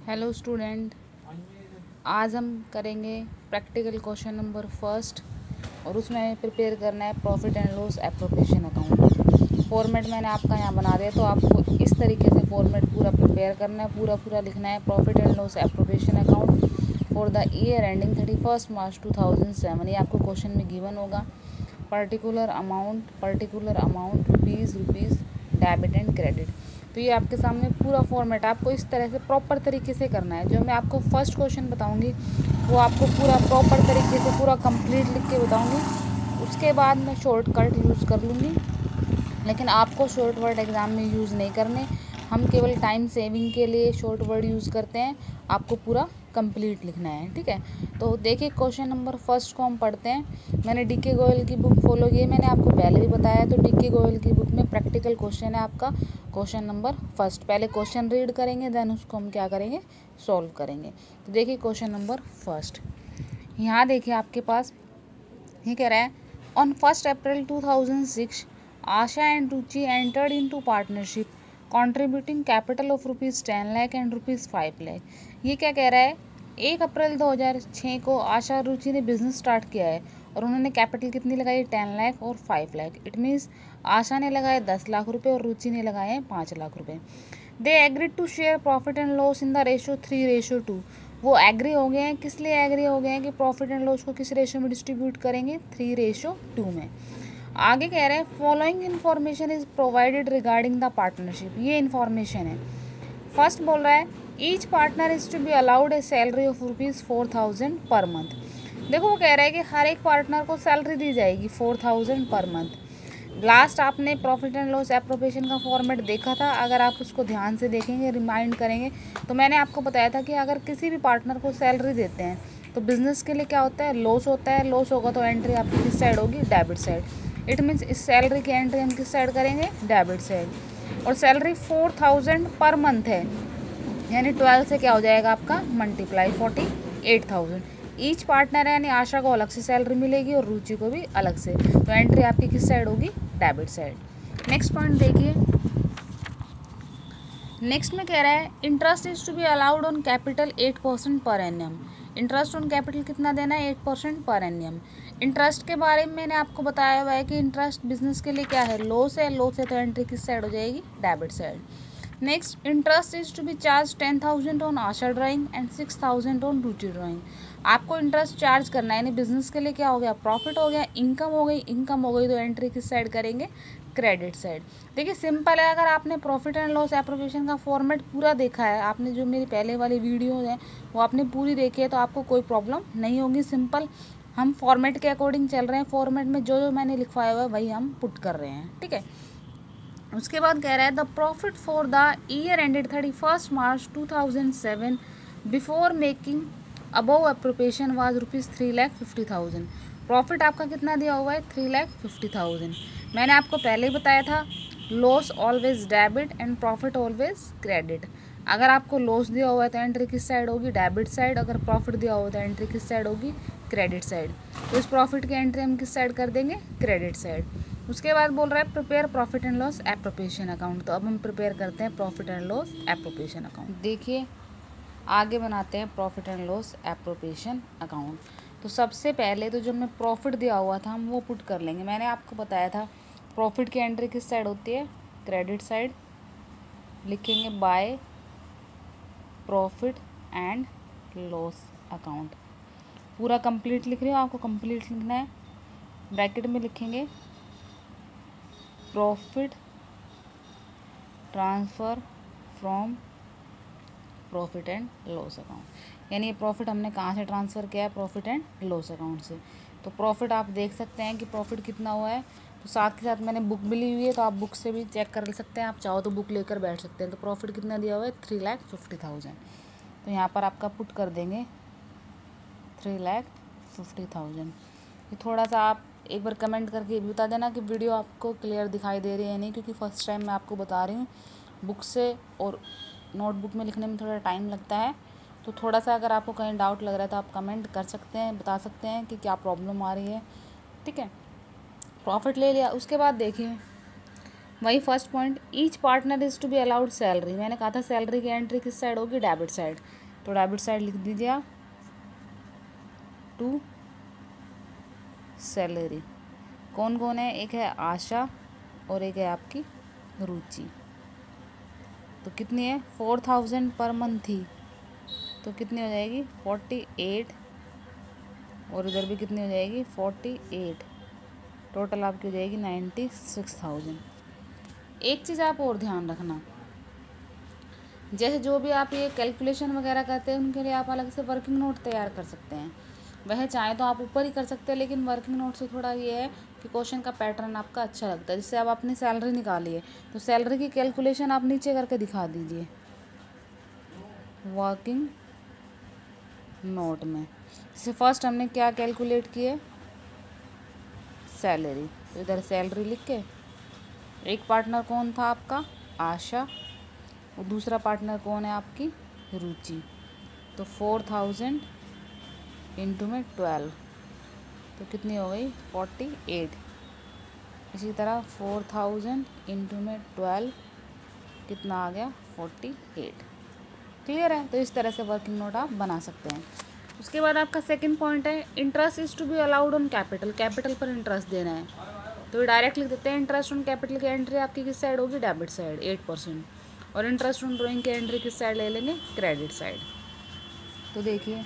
Hello student, आज हम करेंगे प्रैक्टिकल क्वेश्चन नंबर फर्स्ट और उसमें प्रिपेयर करना है profit and loss appropriation account. Format मैंने आपका यहाँ बना दिया, तो आपको इस तरीके से फॉर्मेट पूरा प्रिपेयर करना है, पूरा लिखना है। Profit and loss appropriation account for the year ending 31 मार्च 2007, ये आपको क्वेश्चन में गिवन होगा। Particular amount rupees debit and credit. तो ये आपके सामने पूरा फॉर्मेट आपको इस तरह से प्रॉपर तरीके से करना है। जो मैं आपको फर्स्ट क्वेश्चन बताऊंगी वो आपको पूरा प्रॉपर तरीके से पूरा कंप्लीट लिख के बताऊंगी। उसके बाद मैं शॉर्टकट यूज़ कर लूँगी, लेकिन आपको शॉर्ट वर्ड एग्ज़ाम में यूज़ नहीं करने। हम केवल टाइम सेविंग के लिए शॉर्ट वर्ड यूज़ करते हैं, आपको पूरा कंप्लीट लिखना है, ठीक है। तो देखिए क्वेश्चन नंबर फर्स्ट को हम पढ़ते हैं। मैंने डीके गोयल की बुक फॉलो की है, मैंने आपको पहले भी बताया। तो डीके गोयल की बुक में प्रैक्टिकल क्वेश्चन है आपका क्वेश्चन नंबर फर्स्ट। पहले क्वेश्चन रीड करेंगे, देन उसको हम क्या करेंगे, सॉल्व करेंगे। तो देखिए क्वेश्चन नंबर फर्स्ट, यहाँ देखिए आपके पास ये कह रहा है, on 1 April 2006 Asha and Ruchi entered into partnership contributing capital of ₹10 lakh and ₹5 lakh. ये क्या कह रहा है, 1 अप्रैल 2006 को आशा और रुचि ने बिजनेस स्टार्ट किया है और उन्होंने कैपिटल कितनी लगाई, 10 लाख और 5 लाख। इट मीन्स आशा ने लगाए 10 लाख रुपए और रुचि ने लगाए 5 लाख रुपए। They agreed to share profit and loss in the ratio 3:2। वो एग्री हो गए हैं, किस लिए एग्री हो गए हैं कि प्रॉफिट एंड लॉस को किस रेशो में डिस्ट्रीब्यूट करेंगे, 3:2 में। आगे कह रहे हैं, following information is provided regarding the partnership. ये इन्फॉर्मेशन है। फर्स्ट बोल रहा है, each partner is to be allowed a salary of ₹4,000 per month. देखो वो कह रहा है कि हर एक पार्टनर को सैलरी दी जाएगी 4,000 पर मंथ। लास्ट आपने प्रॉफिट एंड लॉस एप्रोप्रिएशन का फॉर्मेट देखा था, अगर आप उसको ध्यान से देखेंगे, रिमाइंड करेंगे, तो मैंने आपको बताया था कि अगर किसी भी पार्टनर को सैलरी देते हैं तो बिजनेस के लिए क्या होता है, लॉस होता है। लॉस होगा तो एंट्री आपकी किस साइड होगी, डेबिट साइड। इट मीन्स इस सैलरी की एंट्री हम किस साइड करेंगे, डेबिट साइड। और सैलरी 4,000 पर मंथ है, यानी 12 से क्या हो जाएगा आपका मल्टीप्लाई 48,000। ईच पार्टनर है, यानी आशा को अलग से सैलरी मिलेगी और रुचि को भी अलग से। तो एंट्री आपकी किस साइड होगी, डेबिट साइड। नेक्स्ट पॉइंट देखिए, नेक्स्ट में कह रहा है, interest is to be allowed on capital 8% per annum. Interest on capital कितना देना है, 8% पर एनम। इंटरेस्ट के बारे में मैंने आपको बताया हुआ है कि इंटरेस्ट बिजनेस के लिए क्या है, लॉस है। लॉस है तो एंट्री किस साइड हो जाएगी, debit side. Next, interest is to be charge 10,000 on Asha drawing and 6,000 on Ruchi drawing. आपको इंटरेस्ट चार्ज करना है, यानी बिजनेस के लिए क्या हो गया, प्रॉफिट हो गया, इनकम हो गई। इनकम हो गई तो एंट्री किस साइड करेंगे, क्रेडिट साइड। देखिए सिंपल है, अगर आपने प्रॉफिट एंड लॉस एप्रोप्रिएशन का फॉर्मेट पूरा देखा है, आपने जो मेरी पहले वाली वीडियो है वो आपने पूरी देखी है, तो आपको कोई प्रॉब्लम नहीं होगी। सिंपल हम फॉर्मेट के अकॉर्डिंग चल रहे हैं, फॉर्मेट में जो जो मैंने लिखवाया हुआ है वही हम पुट कर रहे हैं, ठीक है। उसके बाद कह रहा है, the profit for the year ended 31 March 2007 before making above appropriation was ₹3,50,000। Profit आपका कितना दिया हुआ है, 3,50,000। मैंने आपको पहले ही बताया था, loss always debit and profit always credit. अगर आपको लॉस दिया हुआ है तो एंट्री किस साइड होगी, डेबिट साइड। अगर प्रॉफिट दिया हुआ है तो एंट्री किस साइड होगी, क्रेडिट साइड। तो इस प्रॉफिट की एंट्री हम किस साइड कर देंगे, क्रेडिट साइड। उसके बाद बोल रहा है, prepare profit and loss appropriation account. तो अब हम प्रिपेयर करते हैं profit and loss appropriation account. देखिए आगे बनाते हैं profit and loss appropriation account. तो सबसे पहले तो जो हमें प्रॉफिट दिया हुआ था हम वो पुट कर लेंगे। मैंने आपको बताया था प्रॉफिट की एंट्री किस साइड होती है, क्रेडिट साइड। लिखेंगे by profit and loss account. पूरा कंप्लीट लिख रही हूँ, आपको कंप्लीट लिखना है। ब्रैकेट में लिखेंगे profit transfer from profit and loss account, यानी ये प्रॉफिट हमने कहाँ से ट्रांसफ़र किया है, प्रॉफिट एंड लॉस अकाउंट से। तो प्रॉफिट आप देख सकते हैं कि प्रॉफिट कितना हुआ है। तो साथ के साथ मैंने बुक भी ली हुई है, तो आप बुक से भी चेक कर सकते हैं, आप चाहो तो बुक लेकर बैठ सकते हैं। तो प्रॉफिट कितना दिया हुआ है, 3,50,000। तो यहाँ पर आपका पुट कर देंगे 3,50,000। ये थोड़ा सा आप एक बार कमेंट करके भी बता देना कि वीडियो आपको क्लियर दिखाई दे रही है नहीं, क्योंकि फर्स्ट टाइम मैं आपको बता रही हूँ। बुक से और नोटबुक में लिखने में थोड़ा टाइम लगता है, तो थोड़ा सा अगर आपको कहीं डाउट लग रहा है तो आप कमेंट कर सकते हैं, बता सकते हैं कि क्या प्रॉब्लम आ रही है, ठीक है। प्रॉफिट ले लिया। उसके बाद देखिए वही first point, each partner is to be allowed salary. मैंने कहा था सैलरी की एंट्री किस साइड होगी, डेबिट साइड, तो डेबिट साइड लिख दीजिए आप, टू सैलरी। कौन कौन है, एक है आशा और एक है आपकी रुचि। तो कितनी है, 4000 पर मंथ थी, तो कितनी हो जाएगी 48, और इधर भी कितनी हो जाएगी 48, टोटल आपकी हो जाएगी 96,000। एक चीज़ आप और ध्यान रखना, जैसे जो भी आप ये कैलकुलेशन वगैरह करते हैं उनके लिए आप अलग से वर्किंग नोट तैयार कर सकते हैं। वह चाहे तो आप ऊपर ही कर सकते हैं, लेकिन वर्किंग नोट से थोड़ा ये है कि क्वेश्चन का पैटर्न आपका अच्छा लगता है। जिससे आप अपनी सैलरी निकालिए तो सैलरी की कैलकुलेशन आप नीचे करके दिखा दीजिए वर्किंग नोट में। जैसे फर्स्ट हमने क्या कैलकुलेट किए, सैलरी, तो इधर सैलरी लिख के, एक पार्टनर कौन था आपका आशा, और दूसरा पार्टनर कौन है आपकी रुचि। तो 4000 इंटू में 12, तो कितनी हो गई 48। इसी तरह 4000 इंटू में 12 कितना आ गया 48। क्लियर है, तो इस तरह से वर्किंग नोट आप बना सकते हैं। उसके बाद आपका सेकंड पॉइंट है, interest is to be allowed on capital. Capital पर इंटरेस्ट देना है, तो ये डायरेक्ट लिख देते हैं, इंटरेस्ट ऑन कैपिटल की एंट्री आपकी किस साइड होगी, डेबिट साइड 8%, और इंटरेस्ट ऑन ड्राइंग की एंट्री किस साइड ले लेंगे, क्रेडिट साइड। तो देखिए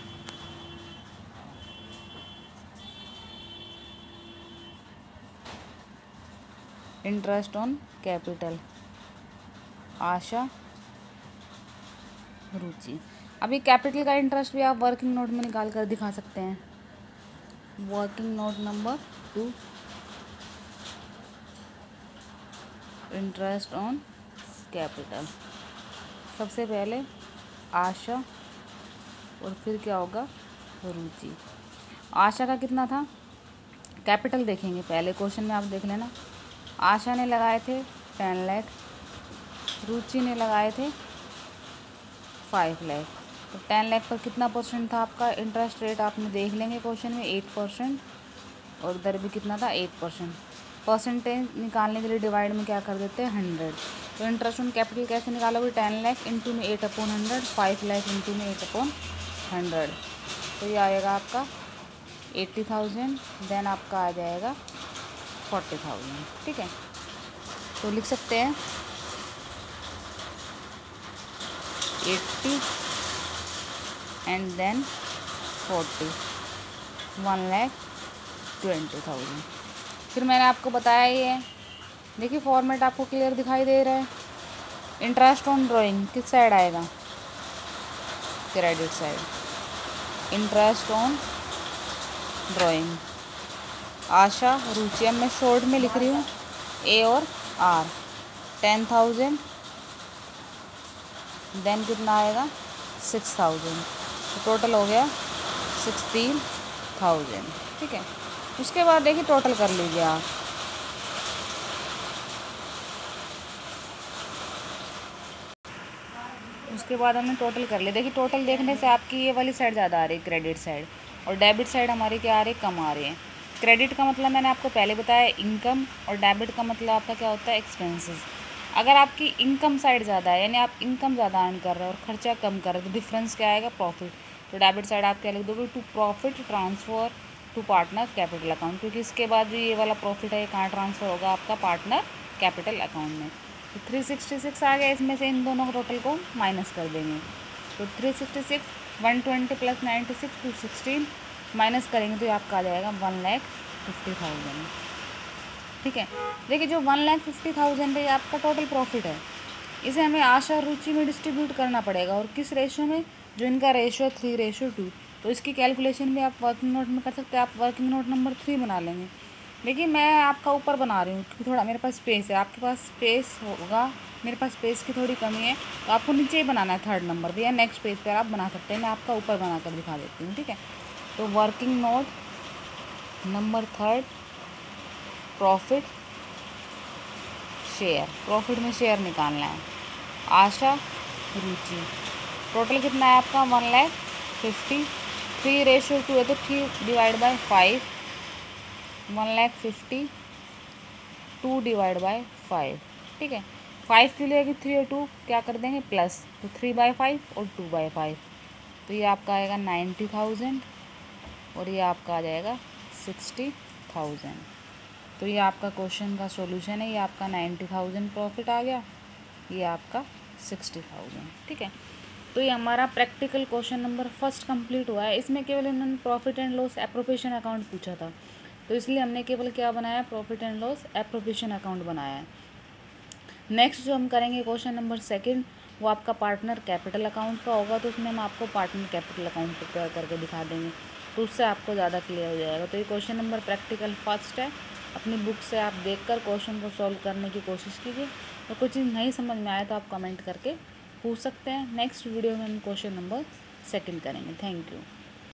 interest on capital Asha Ruchi. अभी कैपिटल का इंटरेस्ट भी आप वर्किंग नोट में निकाल कर दिखा सकते हैं। Working note number 2, interest on capital. सबसे पहले आशा और फिर क्या होगा रुचि। आशा का कितना था, कैपिटल देखेंगे पहले, क्वेश्चन में आप देख लेना। आशा ने लगाए थे 10 लाख, रुचि ने लगाए थे 5 लाख। तो 10 लाख पर कितना परसेंट था आपका इंटरेस्ट रेट, आपने देख लेंगे क्वेश्चन में 8%, और इधर भी कितना था 8%। परसेंटेज निकालने के लिए डिवाइड में क्या कर देते हैं 100। तो इंटरेस्ट ऑन कैपिटल कैसे निकालोगे, 10 लाख इंटू में 8/100, 5 लाख इंटू में 8/100, तो ये आएगा आपका 80,000, देन आपका आ जाएगा 40,000। ठीक है, तो लिख सकते हैं 80 एंड देन 40, 1,20,000। फिर मैंने आपको बताया ही है, देखिए फॉर्मेट आपको क्लियर दिखाई दे रहा है। इंटरेस्ट ऑन ड्राइंग किस साइड आएगा, credit side. Interest on drawing आशा रुचि, अब मैं शॉर्ट में लिख रही हूँ ए और आर, 10,000, देन कितना आएगा 6,000, तो टोटल हो गया 16,000। ठीक है, उसके बाद देखिए टोटल कर लीजिए आप। उसके बाद हमने टोटल कर लिया। देखिए टोटल देखने से आपकी ये वाली साइड ज़्यादा आ रही है, क्रेडिट साइड, और डेबिट साइड हमारी क्या आ रही है, कम आ रही है। क्रेडिट का मतलब मैंने आपको पहले बताया इनकम, और डेबिट का मतलब आपका क्या होता है, एक्सपेंसेस। अगर आपकी इनकम साइड ज़्यादा है, यानी आप इनकम ज़्यादा अर्न कर रहे हो और खर्चा कम कर रहे हो, तो डिफरेंस क्या आएगा, प्रॉफिट। तो डेबिट साइड आप क्या लिख दोगे, to profit transfer to partner capital account, क्योंकि इसके बाद भी ये वाला प्रॉफिट है, कहाँ ट्रांसफ़र होगा, आपका पार्टनर कैपिटल अकाउंट में। तो 366 आ गया, इसमें से इन दोनों को टोटल को माइनस कर देंगे। तो 366, 120 प्लस 96, 216 माइनस करेंगे तो ये आपका आ जाएगा 1,50,000। ठीक है, देखिए जो 1,50,000 है ये आपका टोटल प्रॉफिट है। इसे हमें आशा और रुचि में डिस्ट्रीब्यूट करना पड़ेगा, और किस रेशो में, जो इनका रेशो 3:2। तो इसकी कैलकुलेशन भी आप वर्किंग नोट में कर सकते हैं। आप वर्किंग नोट नंबर 3 बना लेंगे। देखिए मैं आपका ऊपर बना रही हूँ क्योंकि थोड़ा मेरे पास स्पेस है, आपके पास स्पेस होगा, मेरे पास स्पेस की थोड़ी कमी है, तो आपको नीचे ही बनाना है थर्ड नंबर पे, या नेक्स्ट पेज पर आप बना सकते हैं। मैं आपका ऊपर बना कर दिखा देती हूँ। ठीक है, तो working note number 3, profit share, profit में शेयर निकालना है। आशा रुचि, टोटल कितना है आपका 1,50,000, 3:2 है तो 3/5, 1,50,000, 2/5, ठीक है। 5 की लगेगी 3 और 2 क्या कर देंगे प्लस, तो 3/5 और 2/5, तो ये आपका आएगा 90,000 और ये आपका आ जाएगा 60,000। तो ये आपका क्वेश्चन का सॉल्यूशन है, ये आपका 90,000 प्रॉफिट आ गया, ये आपका 60,000। ठीक है, तो ये हमारा practical question number first complete हुआ है। इसमें केवल इन्होंने profit and loss appropriation account पूछा था, तो इसलिए हमने केवल क्या बनाया, profit and loss appropriation account बनाया है। नेक्स्ट जो हम करेंगे क्वेश्चन नंबर सेकंड, वो आपका पार्टनर कैपिटल अकाउंट का होगा, तो उसमें हम आपको पार्टनर कैपिटल अकाउंट प्रिपेयर करके दिखा देंगे, तो उससे आपको ज़्यादा क्लियर हो जाएगा। तो ये क्वेश्चन नंबर प्रैक्टिकल फर्स्ट है, अपनी बुक से आप देखकर क्वेश्चन को सॉल्व करने की कोशिश कीजिए, और कुछ चीज़ नहीं समझ में आए तो आप कमेंट करके पूछ सकते हैं। नेक्स्ट वीडियो में हम क्वेश्चन नंबर सेकंड करेंगे। Thank you.